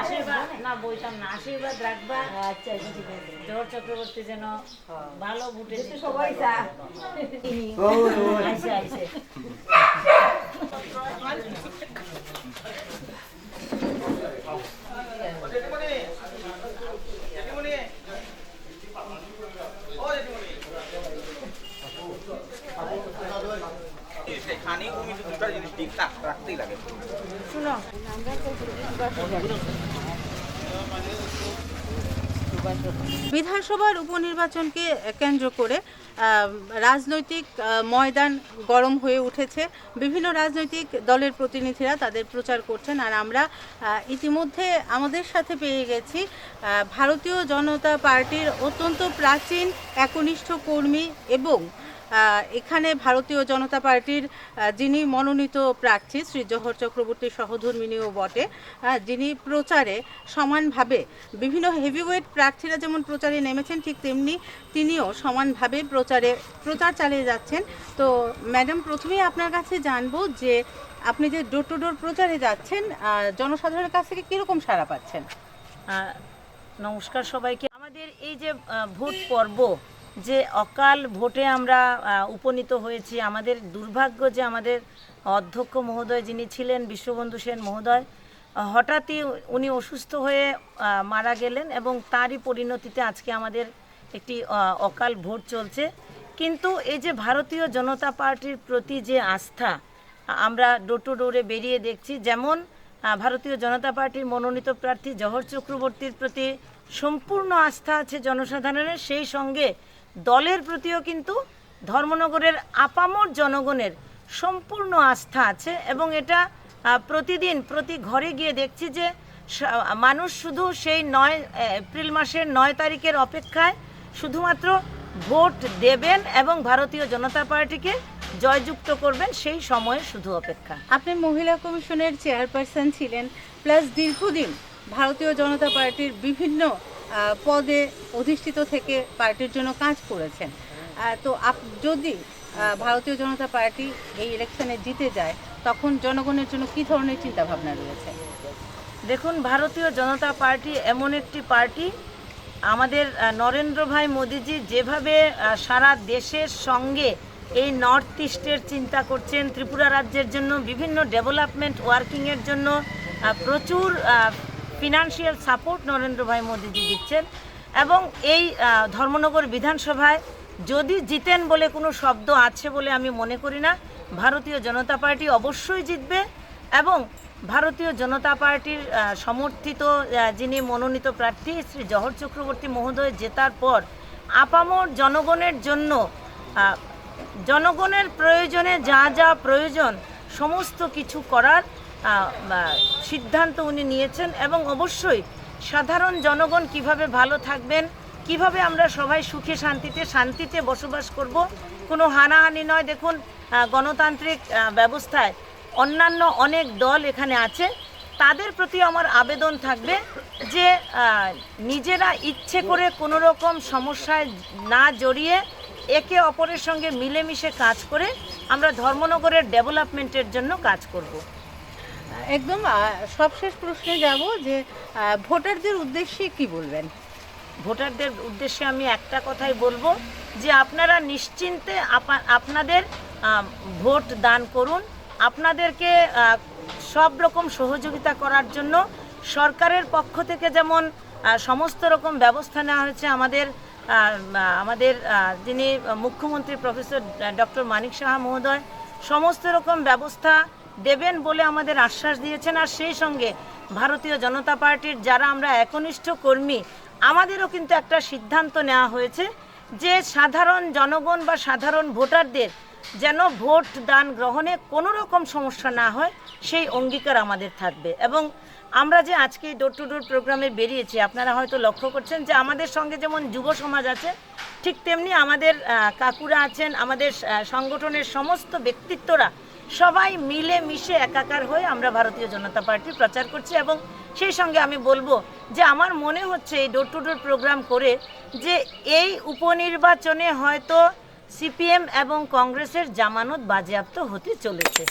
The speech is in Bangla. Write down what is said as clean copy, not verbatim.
আশীর্বাদ না বইতাম না, আশীর্বাদ রাখবা। আচ্ছা ঠিক আছে, জোহর চক্রবর্তী যেন ভালো ভোটে সবাই আইসে আইসে। বিধানসভার উপনির্বাচনকে কেন্দ্র করে রাজনৈতিক ময়দান গরম হয়ে উঠেছে। বিভিন্ন রাজনৈতিক দলের প্রতিনিধিরা তাদের প্রচার করছেন, আর আমরা ইতিমধ্যে আমাদের সাথে পেয়ে গেছি ভারতীয় জনতা পার্টির অত্যন্ত প্রাচীন একনিষ্ঠ কর্মী এবং এখানে ভারতীয় জনতা পার্টির যিনি মনোনীত প্রার্থী শ্রী জোহর চক্রবর্তী সহধর্মিণীও বটে, যিনি প্রচারে সমানভাবে বিভিন্ন হেভিওয়েট প্রার্থীরা যেমন প্রচারে নেমেছেন ঠিক তেমনি তিনিও সমানভাবে প্রচার চালিয়ে যাচ্ছেন। তো ম্যাডাম, প্রথমেই আপনার কাছে জানবো যে আপনি যে ডোর টু ডোর প্রচারে যাচ্ছেন, জনসাধারণের কাছ থেকে কীরকম সাড়া পাচ্ছেন? নমস্কার সবাইকে। আমাদের এই যে ভোট পর্ব, যে অকাল ভোটে আমরা উপনীত হয়েছি, আমাদের দুর্ভাগ্য যে আমাদের অধ্যক্ষ মহোদয় যিনি ছিলেন বিশ্ববন্ধু সেন মহোদয়, হঠাৎই উনি অসুস্থ হয়ে মারা গেলেন এবং তারই পরিণতিতে আজকে আমাদের একটি অকাল ভোট চলছে। কিন্তু এই যে ভারতীয় জনতা পার্টির প্রতি যে আস্থা আমরা ডোর টু ডোরে বেরিয়ে দেখছি, যেমন ভারতীয় জনতা পার্টির মনোনীত প্রার্থী জোহর চক্রবর্তীর প্রতি সম্পূর্ণ আস্থা আছে জনসাধারণের, সেই সঙ্গে দলের প্রতিও কিন্তু ধর্মনগরের আপামর জনগণের সম্পূর্ণ আস্থা আছে। এবং এটা প্রতিদিন প্রতি ঘরে গিয়ে দেখছি যে মানুষ শুধু সেই এপ্রিল মাসের 9 তারিখের অপেক্ষায় শুধুমাত্র ভোট দেবেন এবং ভারতীয় জনতা পার্টিকে জয়যুক্ত করবেন, সেই সময়ে শুধু অপেক্ষা। আপনি মহিলা কমিশনের চেয়ারপারসন ছিলেন, প্লাস দীর্ঘদিন ভারতীয় জনতা পার্টির বিভিন্ন পদে অধিষ্ঠিত থেকে পার্টির জন্য কাজ করেছেন। তো যদি ভারতীয় জনতা পার্টি এই ইলেকশনে জিতে যায় তখন জনগণের জন্য কী ধরনের চিন্তাভাবনা রয়েছে? দেখুন, ভারতীয় জনতা পার্টি এমন একটি পার্টি, আমাদের নরেন্দ্র ভাই মোদিজি যেভাবে সারা দেশের সঙ্গে এই নর্থ ইস্টের চিন্তা করছেন, ত্রিপুরা রাজ্যের জন্য বিভিন্ন ডেভেলপমেন্ট ওয়ার্কিংয়ের জন্য প্রচুর ফিনান্সিয়াল সাপোর্ট নরেন্দ্র ভাই মোদিজি দিচ্ছেন। এবং এই ধর্মনগর বিধানসভায় যদি জিতেন বলে কোনো শব্দ আছে বলে আমি মনে করি না। ভারতীয় জনতা পার্টি অবশ্যই জিতবে এবং ভারতীয় জনতা পার্টির সমর্থিত যিনি মনোনীত প্রার্থী শ্রী জোহর চক্রবর্তী মহোদয় জেতার পর আপামর জনগণের জন্য জনগণের প্রয়োজনে যা যা প্রয়োজন সমস্ত কিছু করার সিদ্ধান্ত উনি নিয়েছেন। এবং অবশ্যই সাধারণ জনগণ কিভাবে ভালো থাকবেন, কিভাবে আমরা সবাই সুখে শান্তিতে বসবাস করব, কোনো হানাহানি নয়। দেখুন, গণতান্ত্রিক ব্যবস্থায় অন্যান্য অনেক দল এখানে আছে, তাদের প্রতি আমার আবেদন থাকবে যে নিজেরা ইচ্ছে করে কোনো রকম সমস্যায় না জড়িয়ে একে অপরের সঙ্গে মিলেমিশে কাজ করে আমরা ধর্মনগরের ডেভেলপমেন্টের জন্য কাজ করব। একদম সবশেষ প্রশ্নে যাব যে ভোটারদের উদ্দেশ্যে কি বলবেন? ভোটারদের উদ্দেশ্যে আমি একটা কথাই বলবো যে আপনারা নিশ্চিন্তে আপনাদের ভোট দান করুন। আপনাদেরকে সব রকম সহযোগিতা করার জন্য সরকারের পক্ষ থেকে যেমন সমস্ত রকম ব্যবস্থা নেওয়া হয়েছে, আমাদের যিনি মুখ্যমন্ত্রী প্রফেসর ডক্টর মানিক সাহা মহোদয় সমস্ত রকম ব্যবস্থা দেবেন বলে আমাদের আশ্বাস দিয়েছেন। আর সেই সঙ্গে ভারতীয় জনতা পার্টির যারা আমরা একনিষ্ঠ কর্মী, আমাদেরও কিন্তু একটা সিদ্ধান্ত নেওয়া হয়েছে যে সাধারণ জনগণ বা সাধারণ ভোটারদের যেন ভোট দান গ্রহণে কোনো রকম সমস্যা না হয়, সেই অঙ্গীকার আমাদের থাকবে। এবং আমরা যে আজকে ডোর টু ডোর প্রোগ্রামে বেরিয়েছি, আপনারা হয়তো লক্ষ্য করছেন যে আমাদের সঙ্গে যেমন যুব সমাজ আছে, ঠিক তেমনি আমাদের কাকুরা আছেন, আমাদের সংগঠনের সমস্ত ব্যক্তিত্বরা সবাই মিলে মিশে একাকার হয়ে আমরা ভারতীয় জনতা পার্টির প্রচার করছি। এবং সেই সঙ্গে আমি বলবো যে আমার মনে হচ্ছে এই ডোর টু ডোর প্রোগ্রাম করে যে এই উপনির্বাচনে হয়তো সিপিএম এবং কংগ্রেসের জামানত বাজেয়াপ্ত হতে চলেছে।